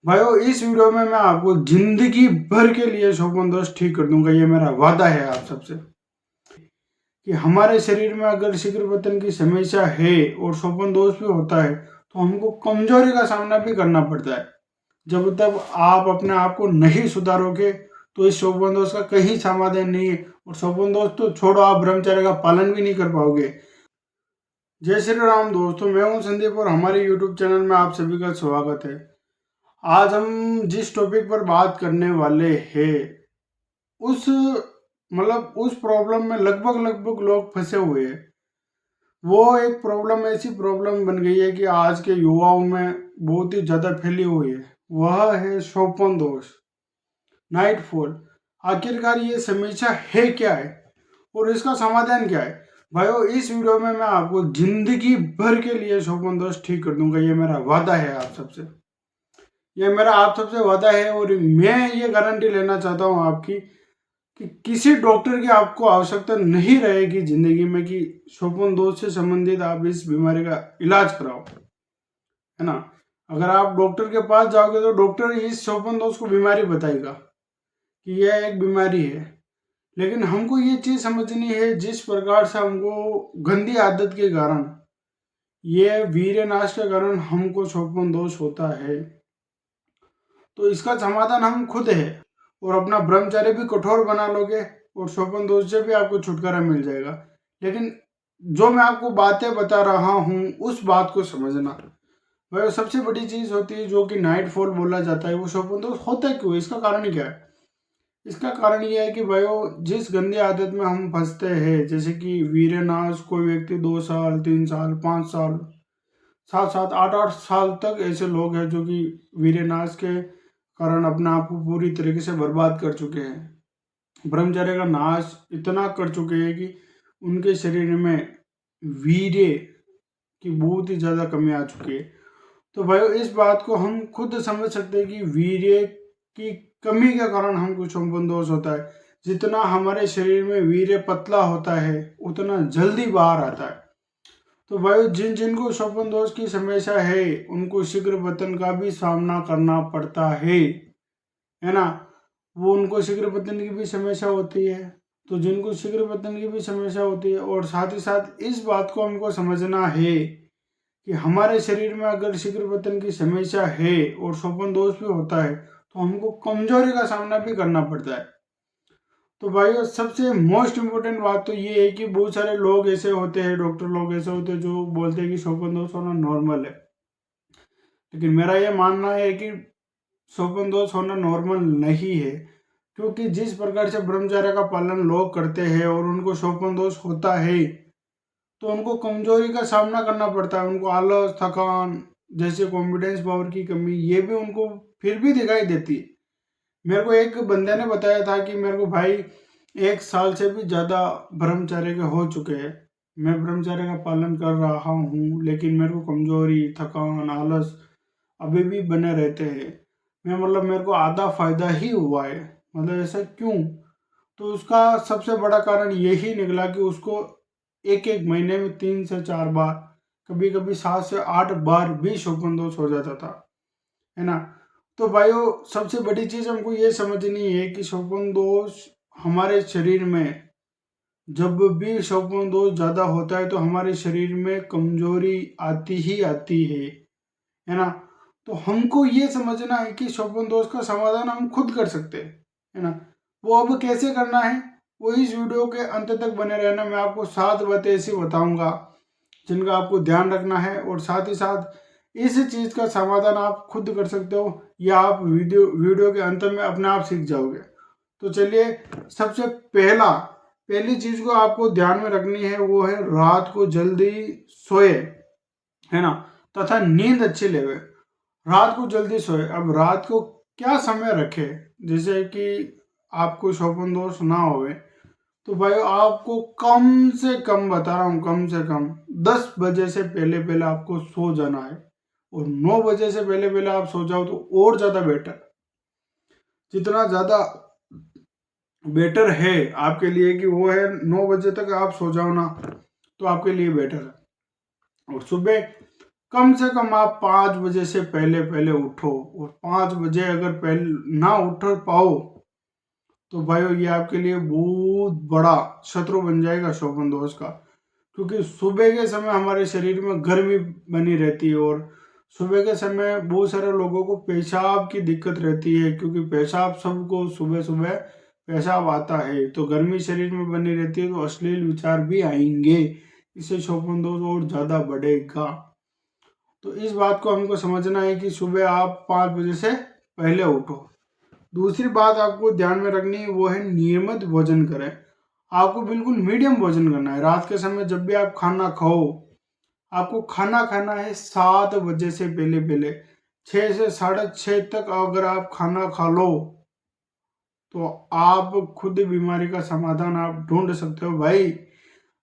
भाइयों इस वीडियो में मैं आपको जिंदगी भर के लिए शौकन दोष ठीक कर दूंगा। ये मेरा वादा है आप सबसे कि हमारे शरीर में अगर शीघ्र पतन की समस्या है और शौकन दोष भी होता है तो हमको कमजोरी का सामना भी करना पड़ता है। जब तक आप अपने आप को नहीं सुधारोगे तो इस शौकन दोष का कहीं समाधान नहीं है। और शौकन दोष तो छोड़ो, आप ब्रह्मचर्य का पालन भी नहीं कर पाओगे। जय श्री राम दोस्तों, मैं हूं संदीप और हमारे यूट्यूब चैनल में आप सभी का स्वागत है। आज हम जिस टॉपिक पर बात करने वाले हैं उस उस प्रॉब्लम में लगभग लगभग लोग फंसे हुए हैं। वो एक प्रॉब्लम ऐसी प्रॉब्लम बन गई है कि आज के युवाओं में बहुत ही ज़्यादा फैली हुई है। वह है शौपन दोष, नाइटफॉल। आखिरकार ये समस्या है क्या है और इसका समाधान क्या है? भाइयों इस वीडियो में मैं आपको जिंदगी भर के लिए शौपन दोष ठीक कर दूंगा। ये मेरा वादा है आप सबसे, ये मेरा आप सबसे वादा है। और मैं ये गारंटी लेना चाहता हूँ आपकी कि किसी डॉक्टर की आपको आवश्यकता नहीं रहेगी जिंदगी में कि शौपन दोष से संबंधित आप इस बीमारी का इलाज कराओ, है ना। अगर आप डॉक्टर के पास जाओगे तो डॉक्टर इस शौपन दोष को बीमारी बताएगा कि यह एक बीमारी है। लेकिन हमको ये चीज समझनी है, जिस प्रकार से हमको गंदी आदत के कारण, ये वीर्य नाश के कारण हमको शौपन दोष होता है, तो इसका समाधान हम खुद है। और अपना ब्रह्मचर्य भी कठोर बना लोगे और शौपन दोष से भी आपको छुटकारा मिल जाएगा। लेकिन जो मैं आपको बातें बता रहा हूँ उस बात को समझना। भाई सबसे बड़ी चीज होती है जो कि नाइट फॉल बोला जाता है, वो शौपन दोष होता क्यों है, इसका कारण क्या है? इसका कारण ये है कि भाइयों जिस गंदी आदत में हम फंसते हैं, जैसे कि वीरनाश, कोई व्यक्ति 2 साल 3 साल 5 साल 7 7 8 8 साल तक ऐसे लोग हैं जो कि वीरनाश के कारण अपने आप को पूरी तरीके से बर्बाद कर चुके हैं। ब्रह्मचर्य का नाश इतना कर चुके हैं कि उनके शरीर में वीर्य की बहुत ही ज्यादा कमी आ चुकी है। तो भाई इस बात को हम खुद समझ सकते हैं कि वीर्य की कमी के कारण हमको शौपन दोष होता है। जितना हमारे शरीर में वीर्य पतला होता है उतना जल्दी बाहर आता है। तो भाई जिन जिनको शौपन दोष की समस्या है उनको शीघ्र पतन का भी सामना करना पड़ता है ना। वो उनको शीघ्र पतन की भी समस्या होती है। तो जिनको शीघ्र पतन की भी समस्या होती है और साथ ही साथ इस बात को हमको समझना है कि हमारे शरीर में अगर शीघ्र पतन की समस्या है और शौपन दोष भी होता है तो हमको कमजोरी का सामना भी करना पड़ता है। तो भाई सबसे मोस्ट इम्पोर्टेंट बात तो ये है कि बहुत सारे लोग ऐसे होते हैं, डॉक्टर लोग ऐसे होते हैं जो बोलते हैं कि शौपन दोष होना नॉर्मल है। लेकिन मेरा ये मानना है कि शौपन दोष होना नॉर्मल नहीं है। क्योंकि जिस प्रकार से ब्रह्मचर्य का पालन लोग करते हैं और उनको शौपन दोष होता है तो उनको कमजोरी का सामना करना पड़ता है। उनको आलस, थकान, जैसे कॉन्फिडेंस पावर की कमी, ये भी उनको फिर भी दिखाई देती है। मेरे को एक बंदे ने बताया था कि मेरे को भाई 1 साल से भी ज़्यादा ब्रह्मचर्य के हो चुके हैं, मैं ब्रह्मचर्य का पालन कर रहा हूँ, लेकिन मेरे को कमजोरी, थकान, आलस अभी भी बने रहते हैं। मैं मेरे को आधा फायदा ही हुआ है। ऐसा क्यों? तो उसका सबसे बड़ा कारण यही निकला कि उसको एक एक महीने में 3 से 4 बार, कभी कभी 7 से 8 बार भी शौपन दोष हो जाता था, है ना। तो भाइयों सबसे बड़ी चीज हमको ये समझनी है कि शौपन दोष हमारे शरीर में, जब भी शौपन दोष ज्यादा होता है तो हमारे शरीर में कमजोरी आती ही आती है ना। तो हमको ये समझना है कि शौपन दोष का समाधान हम खुद कर सकते हैं, है ना। वो अब कैसे करना है वो इस वीडियो के अंत तक बने रहना। मैं आपको 7 बातें ऐसी बताऊंगा जिनका आपको ध्यान रखना है और साथ ही साथ इस चीज का समाधान आप खुद कर सकते हो या आप वीडियो के अंत में अपने आप सीख जाओगे। तो चलिए, सबसे पहली चीज को आपको ध्यान में रखनी है वो है रात को जल्दी सोए, है ना, तथा नींद अच्छी लेवे। रात को जल्दी सोए। अब रात को क्या समय रखे जैसे कि आपको शौपन दोष ना होवे, तो भाई आपको कम से कम बता रहा हूँ, कम से कम 10 बजे से पहले पहले आपको सो जाना है। और 9 बजे से पहले पहले आप सो जाओ तो और ज्यादा बेटर। जितना ज्यादा बेटर है आपके लिए कि वो है 9 बजे तक आप सो जाओ ना, तो आपके लिए बेटर है। और सुबह कम से कम आप 5 बजे से पहले पहले उठो। और 5 बजे अगर पहले ना उठ पाओ तो भाइयों ये आपके लिए बहुत बड़ा शत्रु बन जाएगा शोभन दोष का। क्योंकि सुबह के समय हमारे शरीर में गर्मी बनी रहती है और सुबह के समय बहुत सारे लोगों को पेशाब की दिक्कत रहती है, क्योंकि पेशाब सबको सुबह सुबह पेशाब आता है, तो गर्मी शरीर में बनी रहती है, तो अश्लील विचार भी आएंगे, इससे शोभन दोष और ज्यादा बढ़ेगा। तो इस बात को हमको समझना है कि सुबह आप 5 बजे से पहले उठो। दूसरी बात आपको ध्यान में रखनी है वो है नियमित भोजन करें। आपको बिल्कुल मीडियम भोजन करना है। रात के समय जब भी आप खाना खाओ, आपको खाना खाना है 7 बजे से पहले पहले। 6 से 6:30 तक अगर आप खाना खा लो तो आप खुद बीमारी का समाधान आप ढूंढ सकते हो भाई।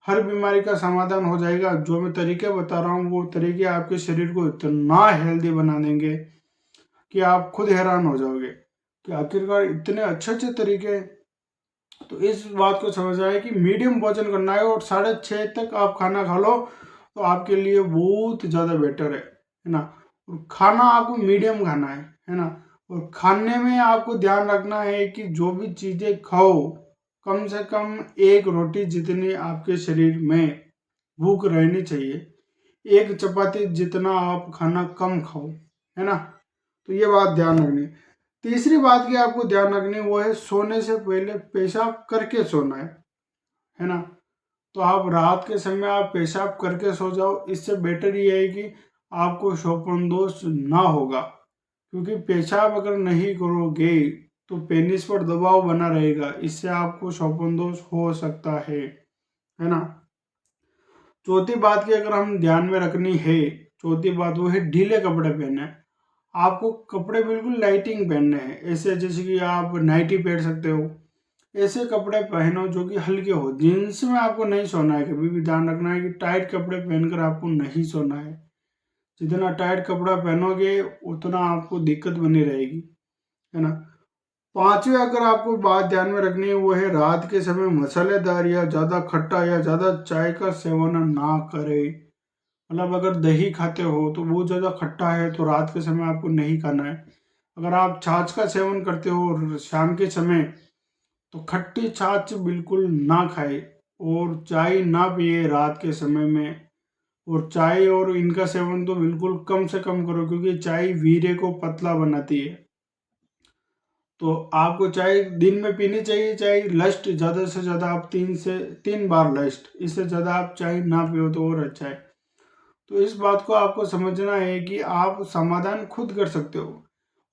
हर बीमारी का समाधान हो जाएगा। जो मैं तरीके बता रहा हूँ वो तरीके आपके शरीर को इतना हेल्दी बना देंगे कि आप खुद हैरान हो जाओगे कि आखिरकार इतने अच्छे अच्छे तरीके। तो इस बात को समझना है कि मीडियम भोजन करना है और 6:30 तक आप खाना खा लो तो आपके लिए बहुत ज़्यादा बेटर है ना। और खाना आपको मीडियम खाना है ना। और खाने में आपको ध्यान रखना है कि जो भी चीज़ें खाओ कम से कम एक रोटी जितनी आपके शरीर में भूख रहनी चाहिए। एक चपाती जितना आप खाना कम खाओ, है ना। तो ये बात ध्यान रखनी। तीसरी बात की आपको ध्यान रखनी वो है सोने से पहले पेशाब करके सोना है ना। तो आप रात के समय आप पेशाब करके सो जाओ। इससे बेटर ये है कि आपको शोपन दोष ना होगा, क्योंकि पेशाब अगर नहीं करोगे तो पेनिस पर दबाव बना रहेगा, इससे आपको शोपन दोष हो सकता है ना। चौथी बात की अगर हम ध्यान में रखनी है, चौथी बात वो है ढीले कपड़े पहने। आपको कपड़े बिल्कुल लाइटिंग पहनने हैं, ऐसे जैसे कि आप नाइटी पहन सकते हो। ऐसे कपड़े पहनो जो कि हल्के हो। जींस में आपको नहीं सोना है, कभी भी ध्यान रखना है कि टाइट कपड़े पहनकर आपको नहीं सोना है। जितना टाइट कपड़ा पहनोगे उतना आपको दिक्कत बनी रहेगी, है ना। पांचवे अगर आपको बात ध्यान में रखनी है वो है रात के समय मसालेदार या ज्यादा खट्टा या ज्यादा चाय का सेवन ना करें। मतलब अगर दही खाते हो तो बहुत ज़्यादा खट्टा है तो रात के समय आपको नहीं खाना है। अगर आप छाछ का सेवन करते हो शाम के समय तो खट्टी छाछ बिल्कुल ना खाए और चाय ना पिए रात के समय में। और चाय और इनका सेवन तो बिल्कुल कम से कम करो, क्योंकि चाय वीर्य को पतला बनाती है। तो आपको चाय दिन में पीनी चाहिए। चाय लस्ट ज़्यादा से ज़्यादा आप 3 बार लस्ट, इससे ज़्यादा आप चाय ना पियो तो और अच्छा है। तो इस बात को आपको समझना है कि आप समाधान खुद कर सकते हो।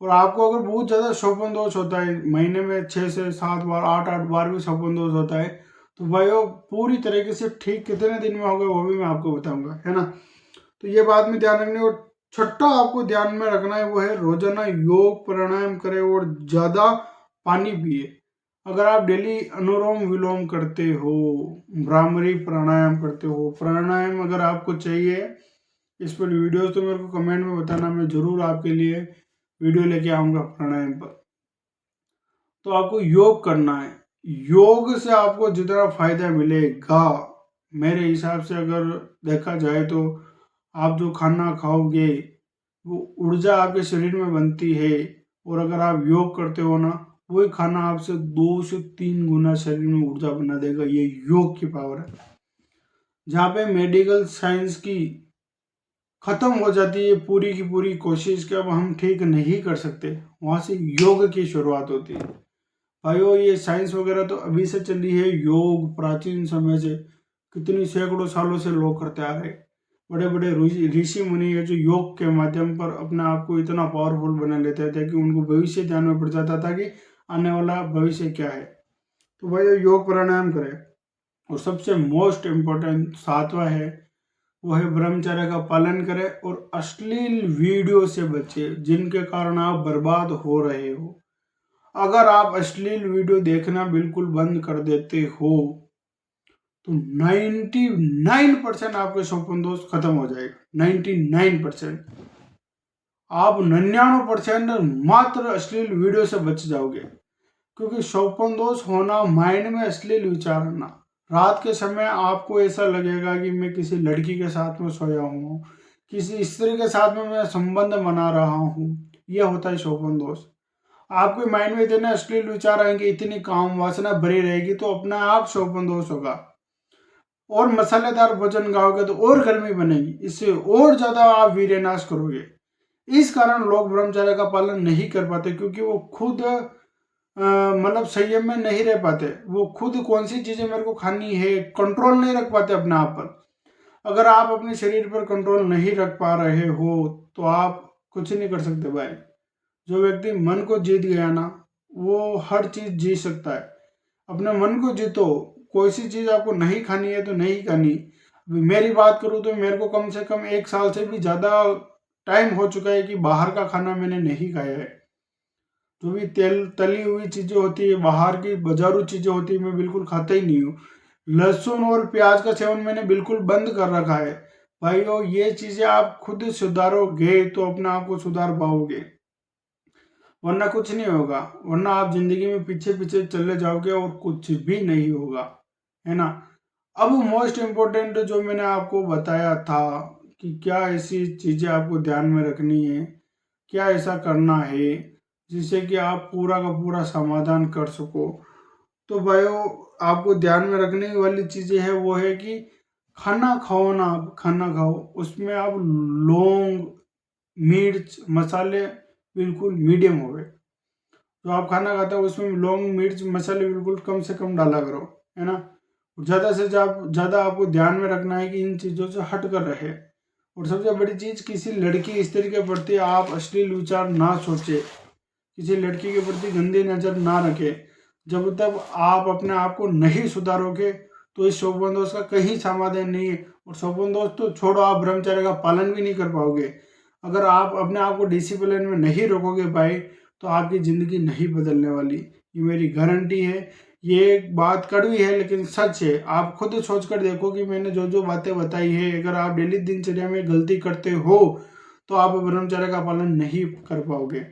और आपको अगर बहुत ज़्यादा शोपन दोष होता है, महीने में 6 से 7 बार 8 8 बार भी शोपन दोष होता है, तो भाई वो पूरी तरीके से ठीक कितने दिन में होगा वो भी मैं आपको बताऊंगा, है ना। तो ये बात में ध्यान रखनी। और छठा आपको ध्यान में रखना है वो है रोजाना योग प्राणायाम करें और ज़्यादा पानी पिए। अगर आप डेली अनुलोम विलोम करते हो, भ्रामरी प्राणायाम करते हो, प्राणायाम अगर आपको चाहिए इस पर वीडियोस तो मेरे को कमेंट में बताना, मैं जरूर आपके लिए वीडियो लेके आऊंगा प्राणायाम पर। तो आपको योग करना है। योग से आपको जितना फायदा मिलेगा मेरे हिसाब से अगर देखा जाए तो आप जो खाना खाओगे वो ऊर्जा आपके शरीर में बनती है। और अगर आप योग करते हो ना, वही खाना आपसे 2 से 3 गुना शरीर में ऊर्जा बना देगा। ये योग की पावर है। जहाँ पे मेडिकल साइंस की खत्म हो जाती है पूरी की पूरी कोशिश कि अब हम ठीक नहीं कर सकते, वहां से योग की शुरुआत होती है। भाइयों ये साइंस वगैरह तो अभी से चली है, योग प्राचीन समय से कितनी सैकड़ों सालों से लोग करते आ रहे। बड़े बड़े ऋषि मुनि है जो योग के माध्यम पर अपने आप को इतना पावरफुल बना लेते थे कि उनको भविष्य ध्यान में पड़ जाता था कि आने वाला भविष्य क्या है। तो भाई योग प्राणायाम करें। और सबसे मोस्ट इम्पोर्टेंट सातवां है वो है ब्रह्मचर्य का पालन करें और अश्लील वीडियो से बचे जिनके कारण आप बर्बाद हो रहे हो। अगर आप अश्लील वीडियो देखना बिल्कुल बंद कर देते हो तो 99% आपके शोपन दोष खत्म हो जाएगा। 99% आप 99% मात्र अश्लील वीडियो से बच जाओगे। क्योंकि शोपन दोष होना माइंड में अश्लील विचार आना। रात के समय आपको ऐसा लगेगा कि मैं किसी लड़की के साथ में सोया हूँ, किसी स्त्री के साथ में मैं संबंध बना रहा हूँ, यह होता है शोभन दोष। आपके माइंड में इतने अश्लील विचार आएंगे, इतनी काम वासना भरी रहेगी, तो अपना आप शोभन दोष होगा। और मसालेदार भोजन खाओगे तो और गर्मी बनेगी, इससे और ज्यादा आप वीर्यनाश करोगे। इस कारण लोग ब्रह्मचर्य का पालन नहीं कर पाते, क्योंकि वो खुद मतलब संयम में नहीं रह पाते। वो खुद कौन सी चीजें मेरे को खानी है कंट्रोल नहीं रख पाते अपने आप पर। अगर आप अपने शरीर पर कंट्रोल नहीं रख पा रहे हो तो आप कुछ नहीं कर सकते भाई। जो व्यक्ति मन को जीत गया ना, वो हर चीज जी सकता है। अपने मन को जीतो, कोई सी चीज आपको नहीं खानी है तो नहीं खानी। अभी मेरी बात करूँ तो मेरे को कम से कम 1 साल से भी ज्यादा टाइम हो चुका है कि बाहर का खाना मैंने नहीं खाया है। जो भी तेल तली हुई चीजें होती है, बाहर की बाजारू चीजें होती है, मैं बिल्कुल खाता ही नहीं हूँ। लहसुन और प्याज का सेवन मैंने बिल्कुल बंद कर रखा है। भाइयों, ये चीजें आप खुद सुधारोगे तो अपने आप को सुधार पाओगे, वरना कुछ नहीं होगा। वरना आप जिंदगी में पीछे पीछे चले जाओगे और कुछ भी नहीं होगा, है ना। अब मोस्ट इम्पोर्टेंट जो मैंने आपको बताया था कि क्या ऐसी चीजें आपको ध्यान में रखनी है, क्या ऐसा करना है जिससे कि आप पूरा का पूरा समाधान कर सको। तो भाइयों, आपको ध्यान में रखने वाली चीजें है वो है कि खाना खाओ ना, आप खाना खाओ, उसमें आप लौंग, मिर्च, मसाले बिल्कुल मीडियम हो गए। जो आप खाना खाते हो उसमें लौंग, मिर्च, मसाले बिल्कुल कम से कम डाला करो, है ना। ज़्यादा से ज़्यादा आपको ध्यान में रखना है कि इन चीज़ों से हट कर रहे। और सबसे बड़ी चीज़, किसी लड़की स्त्री के प्रति आप अश्लील विचार ना सोचे, किसी लड़की के प्रति गंदी नज़र ना रखें। जब तक आप अपने आप को नहीं सुधारोगे तो इस शोभन दोष का कहीं समाधान नहीं है। और शोभन दोष तो छोड़ो, आप ब्रह्मचर्य का पालन भी नहीं कर पाओगे। अगर आप अपने आप को डिसिप्लिन में नहीं रखोगे भाई, तो आपकी ज़िंदगी नहीं बदलने वाली, ये मेरी गारंटी है। ये बात कड़वी है लेकिन सच है। आप खुद सोच कर देखो कि मैंने जो जो बातें बताई है, अगर आप डेली दिनचर्या में गलती करते हो तो आप ब्रह्मचर्य का पालन नहीं कर पाओगे।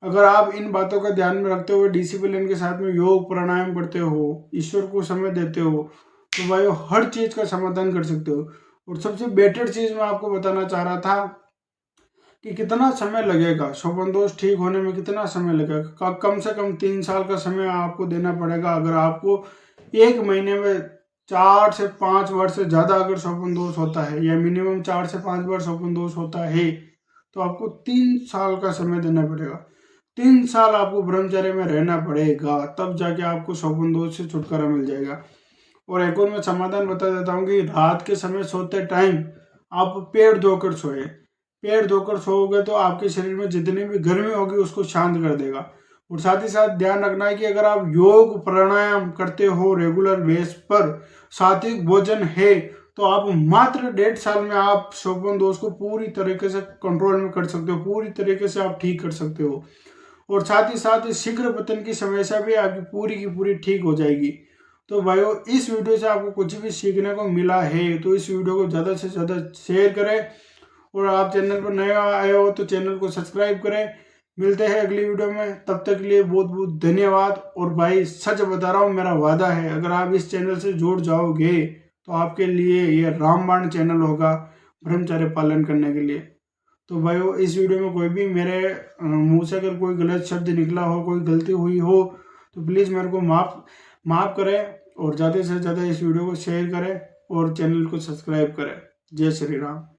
अगर आप इन बातों का ध्यान में रखते हुए डिसिप्लिन के साथ में योग प्राणायाम करते हो, ईश्वर को समय देते हो, तो भाई हर चीज का समाधान कर सकते हो। और सबसे बेटर चीज मैं आपको बताना चाह रहा था कि कितना समय लगेगा शोभन दोष ठीक होने में, कितना समय लगेगा। कम से कम 3 साल का समय आपको देना पड़ेगा। अगर आपको 1 महीने में 4 से 5 बार से ज्यादा अगर शोभन दोष होता है, या मिनिमम 4 से 5 बार शोभन दोष होता है, तो आपको 3 साल का समय देना पड़ेगा। 3 साल आपको ब्रह्मचर्य में रहना पड़ेगा, तब जाके आपको शोभन दोष से छुटकारा मिल जाएगा। और एक और मैं समाधान बता देता हूँ कि रात के समय सोते टाइम आप पेट धोकर सोए। पेट धोकर सोओगे तो आपके शरीर में जितनी भी गर्मी होगी उसको शांत कर देगा। और साथ ही साथ ध्यान रखना है कि अगर आप योग प्राणायाम करते हो रेगुलर बेस पर, सात्विक भोजन है, तो आप मात्र 1.5 साल में आप शोभन दोष को पूरी तरीके से कंट्रोल में कर सकते हो, पूरी तरीके से आप ठीक कर सकते हो। और साथ ही साथ शीघ्र पतन की समस्या भी आपकी पूरी की पूरी ठीक हो जाएगी। तो भाइयों, इस वीडियो से आपको कुछ भी सीखने को मिला है तो इस वीडियो को ज़्यादा से ज़्यादा शेयर करें। और आप चैनल पर नए आए हो तो चैनल को सब्सक्राइब करें। मिलते हैं अगली वीडियो में, तब तक के लिए बहुत बहुत धन्यवाद। और भाई सच बता रहा हूँ, मेरा वादा है, अगर आप इस चैनल से जुड़ जाओगे तो आपके लिए ये रामबाण चैनल होगा ब्रह्मचर्य पालन करने के लिए। तो भाइयों, इस वीडियो में कोई भी मेरे मुंह से अगर कोई गलत शब्द निकला हो, कोई गलती हुई हो, तो प्लीज़ मेरे को माफ़ करें। और ज़्यादा से ज़्यादा इस वीडियो को शेयर करें और चैनल को सब्सक्राइब करें। जय श्री राम।